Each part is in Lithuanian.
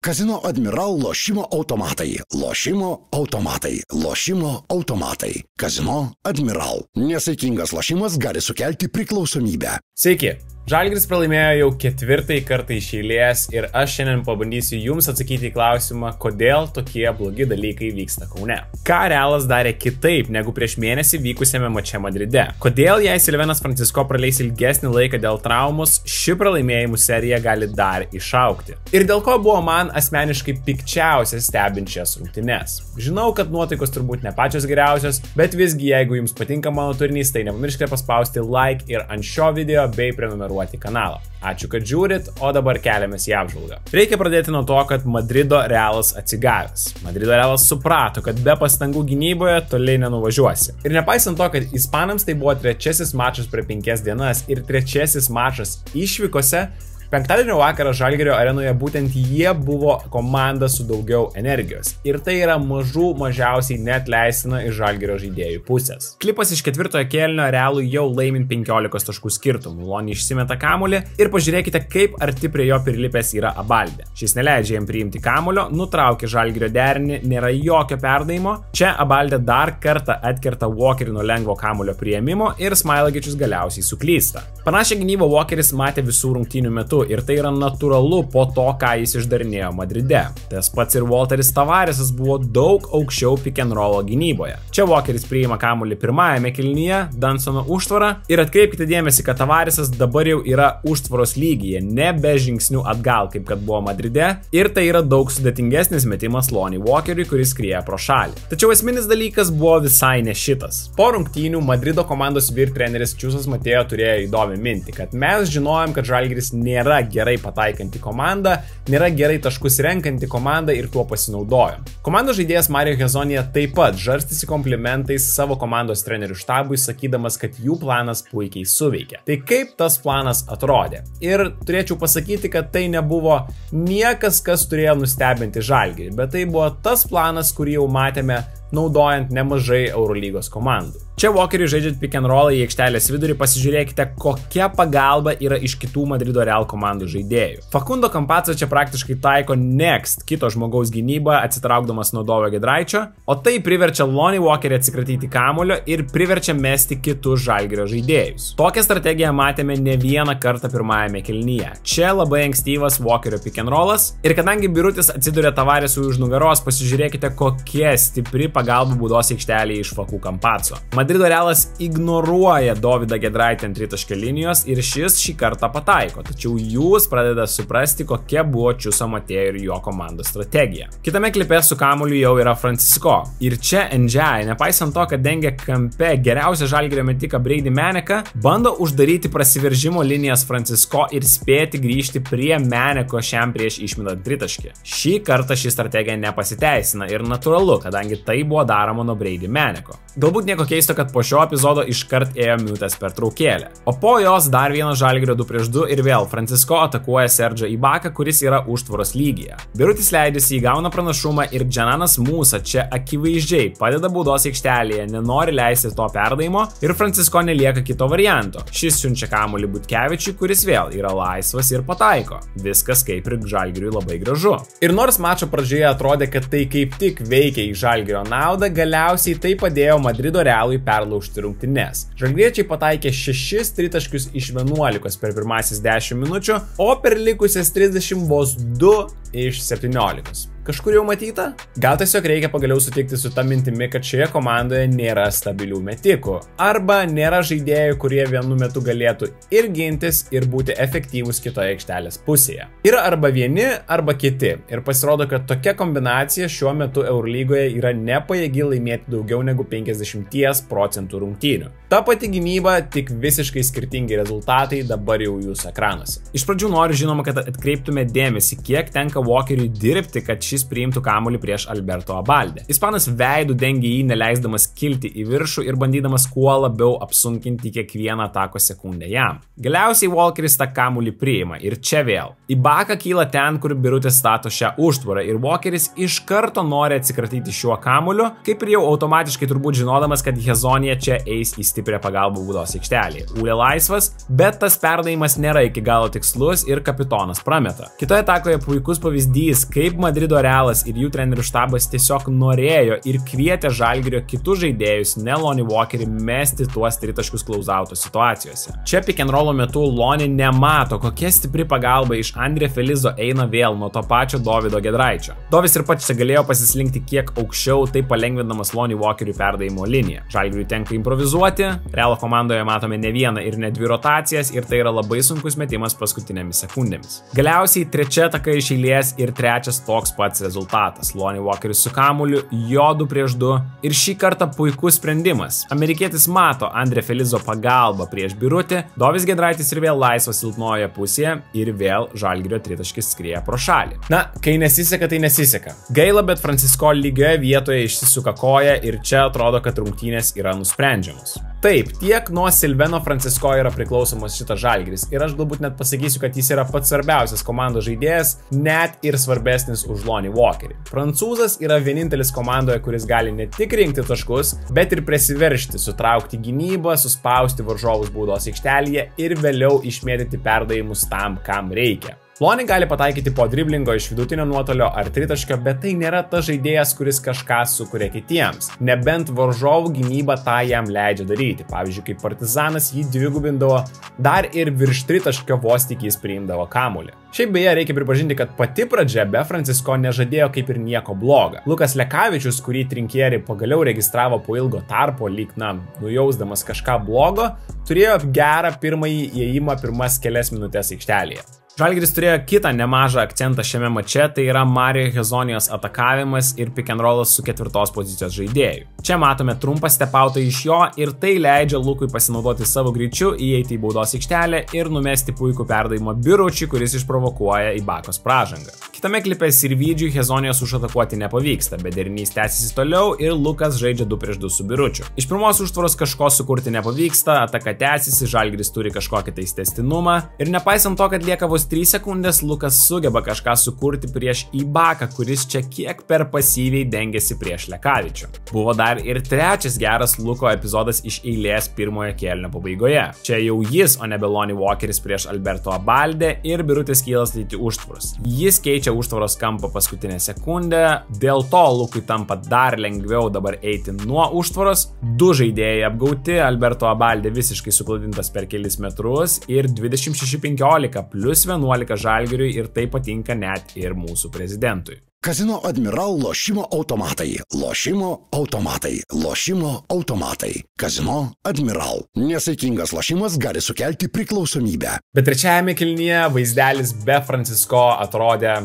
Kazino Admiral lošimo automatai. Lošimo automatai. Lošimo automatai. Kazino Admiral. Nesaikingas lošimas gali sukelti priklausomybę. Sveiki. Žalgiris pralaimėjo jau 4. kartą iš eilės ir aš šiandien pabandysiu jums atsakyti į klausimą, kodėl tokie blogi dalykai vyksta Kaune. Ką Realas darė kitaip negu prieš mėnesį vykusiame mače Madride? Kodėl jei Silvenas Francisco praleis ilgesnį laiką dėl traumos, ši pralaimėjimų serija gali dar išaugti? Ir dėl ko buvo man asmeniškai pikčiausias stebint šias rungtynes? Žinau, kad nuotaikos turbūt ne pačios geriausios, bet visgi jeigu jums patinka mano turinys, tai nepamirškite paspausti like ir ant šio video bei prenumeruoti kanalą. Ačiū, kad žiūrit, o dabar keliamės į apžvalgą. Reikia pradėti nuo to, kad Madrido Realas atsigavęs. Madrido Realas suprato, kad be pastangų gynyboje toliai nenuvažiuosi. Ir nepaisant to, kad ispanams tai buvo 3. mačas per 5 dienas ir 3. mačas išvykose, penktadienio vakarą Žalgirio arenoje būtent jie buvo komanda su daugiau energijos. Ir tai yra mažiausiai net leistina iš Žalgirio žaidėjų pusės. Klipas iš 4. kėlinio Realui jau laimint 15 taškų skirtumų. Loni išsimeta kamuolį ir pažiūrėkite, kaip arti prie jo prilipęs yra Abaldė. Šis neleidžia jam priimti kamuolio, nutraukia Žalgirio derinį, nėra jokio perdavimo. Čia Abaldė dar kartą atkerta Walkerį nuo lengvo kamuolio priėmimo ir Smailagičius galiausiai suklysta. Panašią gynybą Walkeris matė visų rungtynių metu. Ir tai yra natūralu po to, ką jis išdarinėjo Madride. Tas pats ir Walteris Tavaresas buvo daug aukščiau pick and rollo gynyboje. Čia Walkeris priima kamuolį pirmajame kėlinyje, Dansono užtvarą ir atkreipkite dėmesį, kad Tavaresas dabar jau yra užtvaros lygyje, ne be žingsnių atgal, kaip kad buvo Madride, ir tai yra daug sudėtingesnis metimas Lonnie Walkeriui, kuris skrieja pro šalį. Tačiau esminis dalykas buvo visai ne šitas. Po rungtynių Madrido komandos vyr treneris Čiusas Matėjo turėjo įdomią mintį, kad mes žinojom, kad Žalgiris nėra gerai pataikanti komanda, nėra gerai taškus renkanti komanda ir tuo pasinaudojom. Komandos žaidėjas Mario Hezonija taip pat žarstėsi komplimentais savo komandos trenerių štabui, sakydamas, kad jų planas puikiai suveikė. Tai kaip tas planas atrodė? Ir turėčiau pasakyti, kad tai nebuvo niekas, kas turėjo nustebinti Žalgirį, bet tai buvo tas planas, kurį jau matėme naudojant nemažai Eurolygos komandų. Čia Walkeriui žaidžiant pick and rollą į aikštelės vidurį, pasižiūrėkite, kokia pagalba yra iš kitų Madrido Real komandų žaidėjų. Facundo Campazzo čia praktiškai taiko next kito žmogaus gynybą, atsitraukdamas nuo Dovio Giedraičio, o tai priverčia Lonnie Walkerį atsikratyti kamuolio ir priverčia mesti kitus Žalgirio žaidėjus. Tokią strategiją matėme ne vieną kartą pirmajame kėlinyje. Čia labai ankstyvas Walkerio pick and rollas ir kadangi Birutis atsiduria Tavaresui už nugaros, pasižiūrėkite, kokia stipri pagalba baudos aikštelėje iš Facu Campazzo. Madrido Realas ignoruoja Dovydą Giedraitį ant tritaškio linijos ir šis šį kartą pataiko, tačiau jūs pradeda suprasti, kokia buvo Čiuso Matėjo ir jo komandos strategija. Kitame klipe su kamuoliu jau yra Francisco. Ir čia Njai, nepaisant to, kad dengia kampe geriausią Žalgirio metiką Brady Maneką, bando uždaryti prasiveržimo linijas Francisco ir spėti grįžti prie Maneko šiam prieš išmetant tritaškį. Šį kartą ši strategija nepasiteisina ir natūralu, kadangi tai buvo daroma nuo Brady Maneko. Galbūt nieko keisto, kad po šio epizodo iškart ėjo minutės pertraukėlė. O po jos dar vienas Žalgirio 2-2 ir vėl Francisco atakuoja Sergio Ibaką, kuris yra užtvaros lygyje. Birutis leidžiasi, įgauna pranašumą ir Džananas Musa čia akivaizdžiai padeda baudos aikštelėje, nenori leisti to perdavimo ir Francisco nelieka kito varianto. Šis siunčia kamuolį Butkevičiui, kuris vėl yra laisvas ir pataiko. Viskas kaip ir Žalgiriui labai gražu. Ir nors mačo pradžioje atrodė, kad tai kaip tik veikia į Žalgirio naudą, galiausiai tai padėjo Madrido Realui perlaužti rungtynes. Žalgiriečiai pataikė 6 tritaškius iš 11 per pirmasis 10 minučių, o per likusias 30 vos 2 iš 17. Kažkur jau matyta? Gal tiesiog reikia pagaliau sutikti su ta mintimi, kad šioje komandoje nėra stabilių metikų. Arba nėra žaidėjų, kurie vienu metu galėtų ir gintis, ir būti efektyvūs kitoje aikštelės pusėje. Yra arba vieni, arba kiti. Ir pasirodo, kad tokia kombinacija šiuo metu Eurolygoje yra nepajėgi laimėti daugiau negu 50% rungtynių. Ta pati gynyba, tik visiškai skirtingi rezultatai dabar jau jūsų ekranuose. Iš pradžių noriu žinoma, kad atkreiptume dėmesį, kiek tenka Walkeriui dirbti, kad šis priimtų kamuolį prieš Alberto Abaldę. Ispanas veidų dengia jį, neleisdamas kilti į viršų ir bandydamas kuo labiau apsunkinti kiekvieną atako sekundę jam. Galiausiai Walkeris tą kamuolį priima ir čia vėl. Ibaka kyla ten, kur Birutis stato šią užtvarą ir Walkeris iš karto nori atsikratyti šiuo kamuoliu, kaip ir jau automatiškai turbūt žinodamas, kad Hezonija čia eis į stiprią pagalbą baudos aikštelėje. Ūlė laisvas, bet tas perdavimas nėra iki galo tikslus ir kapitonas prameta. Kitoje atakoje puikus pavyzdys, kaip Madrido Realas ir jų trenerių štabas tiesiog norėjo ir kvietė Žalgirio kitus žaidėjus, ne Lonnie Walkerį, mesti tuos tritaškius klauzauto situacijose. Čia pick and rollo metu Lonnie nemato, kokia stipri pagalba iš Andre Felizo eina vėl nuo to pačio Dovydo Giedraičio. Dovis ir pats čia galėjo pasislinkti kiek aukščiau, taip palengvindamas Lonnie Walkeriui perdavimo liniją. Žalgiriui tenka improvizuoti, Realo komandoje matome ne vieną ir ne dvi rotacijas ir tai yra labai sunkus metimas paskutinėmis sekundėmis. Galiausiai trečia taka iš eilės ir trečias toks pats rezultatas. Lonnie Walkeris su kamuoliu, jo 2-2 ir šį kartą puikus sprendimas. Amerikietis mato Andre Felizo pagalbą prieš Birutį, Dovis Giedraitis ir vėl laisvas silpnoje pusėje ir vėl Žalgirio tritaškis skrieja pro šalį. Na, kai nesiseka, tai nesiseka. Gaila, bet Francisco lygioje vietoje išsisuka koja ir čia atrodo, kad rungtynės yra nusprendžiamos. Taip, tiek nuo Silveno Francisco yra priklausomas šitas Žalgiris ir aš galbūt net pasakysiu, kad jis yra pats svarbiausias komandos žaidėjas, net ir svarbesnis už Lonnie Walkerį. Prancūzas yra vienintelis komandoje, kuris gali ne tik rinkti taškus, bet ir presiveržti, sutraukti gynybą, suspausti varžovus baudos aikštelėje ir vėliau išmėtyti perdavimus tam, kam reikia. Lonnie gali pataikyti po driblingo iš vidutinio nuotolio ar tritaškio, bet tai nėra tas žaidėjas, kuris kažką sukuria kitiems. Nebent varžovų gynyba tą jam leidžia daryti. Pavyzdžiui, kaip Partizanas jį dvigubindavo, dar ir virš tritaškio vos tik jis priimdavo kamuolį. Šiaip beje, reikia pripažinti, kad pati pradžia be Francisco nežadėjo kaip ir nieko bloga. Lukas Lekavičius, kurį trinkieri pagaliau registravo po ilgo tarpo, lyg, nujausdamas kažką blogo, turėjo gerą pirmąjį įėjimą pirmas kelias minutės aikštelėje. Žalgiris turėjo kitą nemažą akcentą šiame mače, tai yra Mario Hezonijos atakavimas ir pick and rollas su 4 pozicijos žaidėjų. Čia matome trumpą stepautą iš jo ir tai leidžia Lukui pasinaudoti savo greičiu, įeiti į baudos aikštelę ir numesti puikų perdavimą Biručiui, kuris išprovokuoja Ibakos pražangą. Kitame klipe Sirvidžiui Hezonijos užatakuoti nepavyksta, bet derinys tęsiasi toliau ir Lukas žaidžia 2-2 su Biručiu. Iš pirmos užtvaros kažko sukurti nepavyksta, ataka tęsiasi, Žalgiris turi kažkokį tais tęstinumą ir nepaisant to, kad lieka vos 3 sekundės, Lukas sugeba kažką sukurti prieš Ibaką, kuris čia kiek per pasyviai dengiasi prieš Lekavičių. Buvo dar ir trečias geras Luko epizodas iš eilės pirmojo kėlinio pabaigoje. Čia jau jis, o nebe Lonnie Walkeris prieš Alberto Abaldę ir Birutis kyla statyti užtvaros. Jis keičia užtvaros kampą paskutinę sekundę, dėl to Lukui tampa dar lengviau dabar eiti nuo užtvaros. 2 žaidėjai apgauti, Alberto Abaldė visiškai suklaidintas per kelis metrus ir 26-15 plus 11 Žalgiriui ir tai patinka net ir mūsų prezidentui. Kazino Admiral lošimo automatai. Lošimo automatai. Lošimo automatai. Kazino Admiral. Nesaikingas lošimas gali sukelti priklausomybę. Bet trečiajame kėlinyje vaizdelis be Francisco atrodė,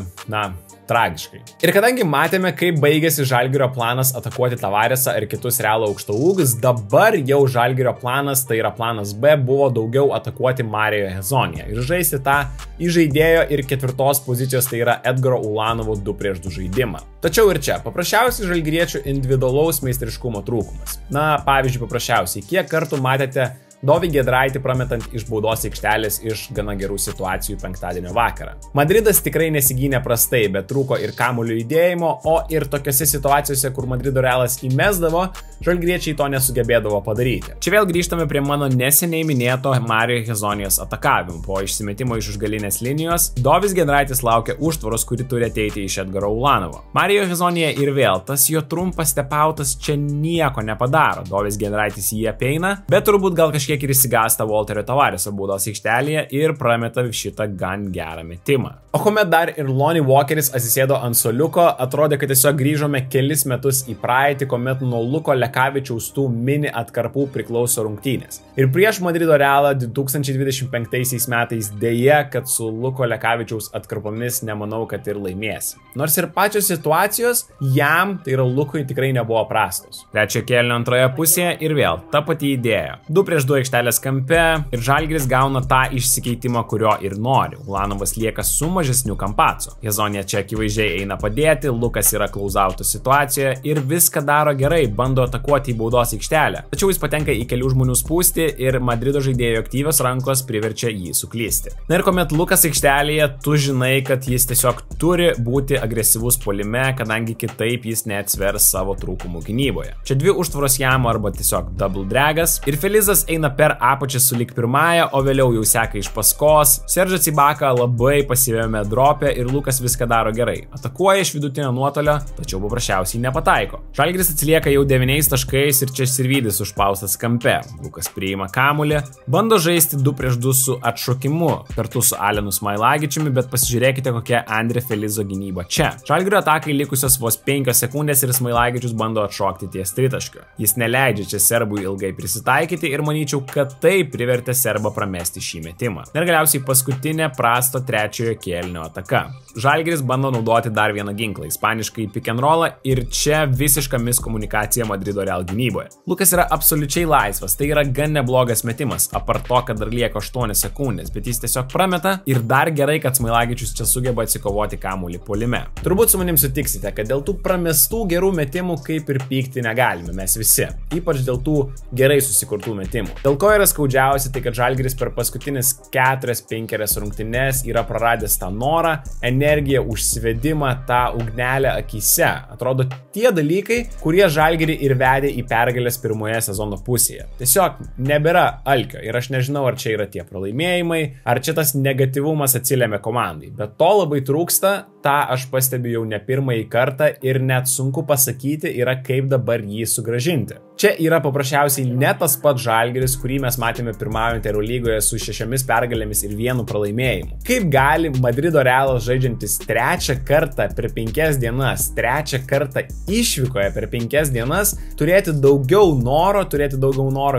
tragiškai. Ir kadangi matėme, kaip baigėsi Žalgirio planas atakuoti Tavaresą ir kitus Realo aukštaūgius, dabar jau Žalgirio planas, tai yra planas B, buvo daugiau atakuoti Mario Hezoniją ir žaisti tą įžaidėjo ir 4 pozicijos, tai yra Edgaro Ulanovo 2-2 žaidimą. Tačiau ir čia, paprasčiausiai žalgiriečių individualaus meistriškumo trūkumas. Pavyzdžiui, paprasčiausiai, kiek kartų matėte Dovį Giedraitį prametant iš baudos aikštelės iš gana gerų situacijų penktadienio vakarą. Madridas tikrai nesigynė prastai, bet trūko ir kamuolių judėjimo, o ir tokiose situacijose, kur Madrido Realas įmesdavo, žalgiriečiai to nesugebėdavo padaryti. Čia vėl grįžtame prie mano neseniai minėto Mario Hezonijos atakavimų. Po išsimetimo iš užgalinės linijos, Dovis Giedraitis laukia užtvaros, kuri turi ateiti iš Edgaro Ulanovo. Mario Hezonija ir vėl, tas jo trumpas stepautas čia nieko nepadaro. Dovis Giedraitis jį apeina, bet turbūt gal kažkiek ir įsigąsta Walterio Tavareso baudos aikštelėje ir prameta šitą gan gerą metimą. O kuomet dar ir Lonnie Walkeris atsisėdo ant suoliuko, atrodė, kad tiesiog grįžome kelis metus į praeitį, kuomet nuo Luko Lekavičiaus tų mini atkarpų priklauso rungtynės. Ir prieš Madrido Realą 2025 metais dėja, kad su Luko Lekavičiaus atkarpomis nemanau, kad ir laimėsi. Nors ir pačios situacijos jam, tai yra Lukui, tikrai nebuvo prastos. Trečio kėlinio antroje pusėje ir vėl ta pati idėja. 2-2 aikštelės kampe ir Žalgiris gauna tą išsikeitimą, kurio ir nori. Ulanovas lieka su mažesniu kampacu. Hezonija čia akivaizdžiai eina padėti, Lukas yra klauzauto situacijoje ir viską daro gerai, bando atakuoti į baudos aikštelę. Tačiau jis patenka į kelių žmonių spūstį ir Madrido žaidėjo aktyvios rankos priverčia jį suklysti. Na ir kuomet Lukas aikštelėje, tu žinai, kad jis tiesiog turi būti agresyvus puolime, kadangi kitaip jis neatsvers savo trūkumų gynyboje. Čia 2 užtvaros jam arba tiesiog double dragas ir Felizas eina eina per apačią sulig pirmąją, o vėliau jau seka iš paskos. Serge'as Ibaka labai pasyviame dropė ir Lukas viską daro gerai. Atakuoja iš vidutinio nuotolio, tačiau paprasčiausiai nepataiko. Žalgiris atsilieka jau 9 taškais ir čia Sirvydis užspaustas kampe. Lukas priima kamuolį, bando žaisti 2 prieš 2 su atšokimu kartu su Alenu Smailagičiumi, bet pasižiūrėkite, kokia Andre Felizo gynyba čia. Žalgirio atakai likusios vos 5 sekundės ir Smailagičius bando atšokti ties tritaškiu. Jis neleidžia čia serbui ilgai prisitaikyti ir manyčiau, kad tai privertė serbą pramesti šį metimą. Ir galiausiai paskutinė prasto trečiojo kėlinio ataka. Žalgiris bando naudoti dar vieną ginklą, ispaniškai pick and rollą, ir čia visiška miskomunikacija Madrido Real gynyboje. Lukas yra absoliučiai laisvas, tai yra gan neblogas metimas, apart to, kad dar lieka 8 sekundės, bet jis tiesiog prameta ir dar gerai, kad Smailagičius čia sugeba atsikovoti kamuolį puolime. Turbūt su manim sutiksite, kad dėl tų pramestų gerų metimų kaip ir pykti negalime mes visi, ypač dėl tų gerai susikurtų metimų. Dėl ko yra skaudžiausia, tai kad Žalgiris per paskutinis 4-5 rungtynes yra praradęs tą norą, energiją, užsivedimą, tą ugnelę akyse. Atrodo tie dalykai, kurie Žalgirį ir vedė į pergalės pirmoje sezono pusėje. Tiesiog nebėra alkio ir aš nežinau, ar čia yra tie pralaimėjimai, ar čia tas negatyvumas atsilėmė komandai. Bet to labai trūksta, tą aš pastebiu jau ne pirmąjį kartą ir net sunku pasakyti yra, kaip dabar jį sugrąžinti. Čia yra paprasčiausiai ne tas pats Žalgiris, kurį mes matėme pirmaujant Eurolygoje su 6 pergalėmis ir 1 pralaimėjimu. Kaip gali Madrido Realas žaidžiantis 3 kartą per 5 dienas, 3 kartą išvykoje per 5 dienas, turėti daugiau noro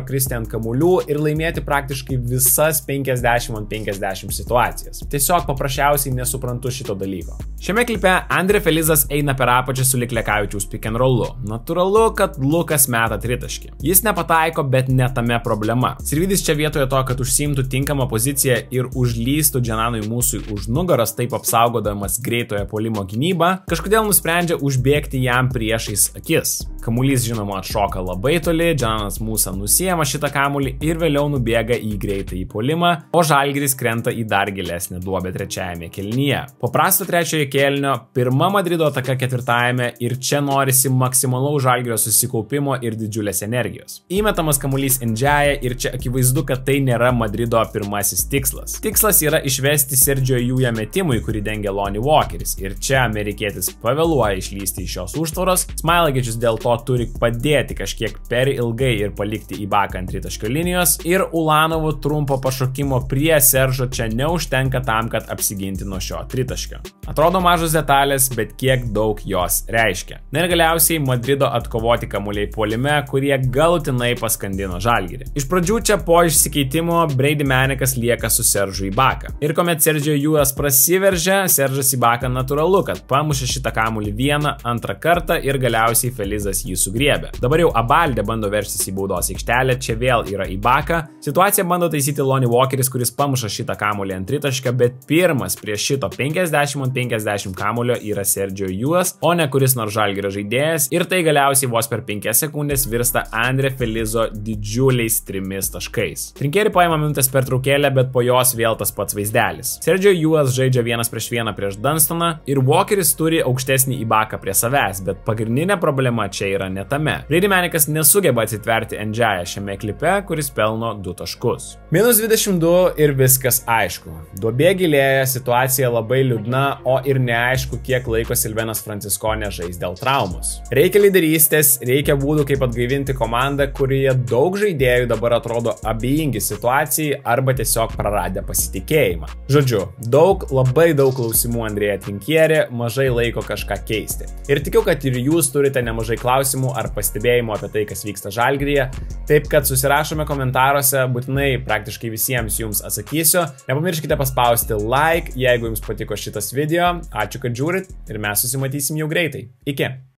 kristi ant kamuolių ir laimėti praktiškai visas 50-50 situacijas. Tiesiog paprasčiausiai nesuprantu šito dalyko. Šiame klipe Andre Felizas eina per apačią su Lekavičiaus pick and rollu. Natūralu, kad Lukas meta tritaškį. Jis nepataiko, bet ne tame problema. Sirvydis čia vietoje to, kad užsiimtų tinkamą poziciją ir užlystų Džananui Mūsui už nugaros, taip apsaugodamas greitojo puolimo gynybą, kažkodėl nusprendžia užbėgti jam priešais akis. Kamuolys, žinoma, atšoka labai toli, Džananas Mūsa nusiema šitą kamuolį ir vėliau nubėga į greitą įpuolimą, o Žalgiris krenta į dar gilesnę duobę trečiajame kėlinyje. Po prasto trečiojo kėlinio pirma Madrido ataka ketvirtajame ir čia norisi maksimalaus Žalgirio susikaupimo ir didžiulės energijos. Įmetamas kamuolys Ndžiaja ir čia akivaizdu, kad tai nėra Madrido pirmasis tikslas. Tikslas yra išvesti Sergio Juja metimui, kurį dengia Lonnie Walkeris, ir čia amerikietis pavėluoja išlysti iš šios užtvaros, Smailagičius dėl to turi padėti kažkiek per ilgai ir palikti Ibaką ant tritaškio linijos, ir Ulanovo trumpo pašokimo prie Seržo čia neužtenka tam, kad apsiginti nuo šio tritaškio. Atrodo mažos detalės, bet kiek daug jos reiškia. Na ir galiausiai Madrido atkovoti kamuoliai puolime, kurie galutinai paskandino Žalgirį. Iš pradžių čia po išsikeitimo Brady Manikas lieka su Seržu Ibaka. Ir kuomet Sergio Jujas prasiveržia, Seržas Ibaka natūralu, kad pamušė šitą kamuolį 1-2 kartą ir galiausiai Felizas jį sugriebė. Dabar jau Abaldė bando veržtis į baudos aikštelę, čia vėl yra Ibaka. Situaciją bando taisyti Lonnie Walkeris, kuris pamuša šitą kamuolį ant tritaškio, bet pirmas prie šito 50-50 kamuolio yra Sergio Jujas, o ne kuris nors Žalgirio žaidėjas, ir tai galiausiai vos per 5 sekundės virsta Andre Felizo didžiuliais 3 taškais. Trinkeri paima minutės pertraukėlę, bet po jos vėl tas pats vaizdelis. Sergio Jujas žaidžia 1-1 prieš Dunstoną ir Walkeris turi aukštesnį Ibaką prie savęs, bet pagrindinė problema čia yra ne tame. Brady Manikas nesugeba atsitverti Ndžiają šiame klipe, kuris pelno 2 taškus. -22 ir viskas aišku. Duobė gilėja, situacija labai liūdna, o ir neaišku, kiek laiko Silvenas Francisconė žais dėl traumos. Reikia lyderystės, reikia būdų, kaip atgaivinti komandą, kurioje daug žaidėjų dabar atrodo abejingi situacijai arba tiesiog praradę pasitikėjimą. Žodžiu, labai daug klausimų Andrėja Trinkieri, mažai laiko kažką keisti. Ir tikiu, kad ir jūs turite nemažai klausimų ar pastebėjimų apie tai, kas vyksta Žalgiryje, taip kad susirašome komentaruose, būtinai praktiškai visiems jums atsakysiu. Nepamirškite paspausti like, jeigu jums patiko šitas video. Ačiū, kad žiūrit ir mes susimatysim jau greitai. Iki.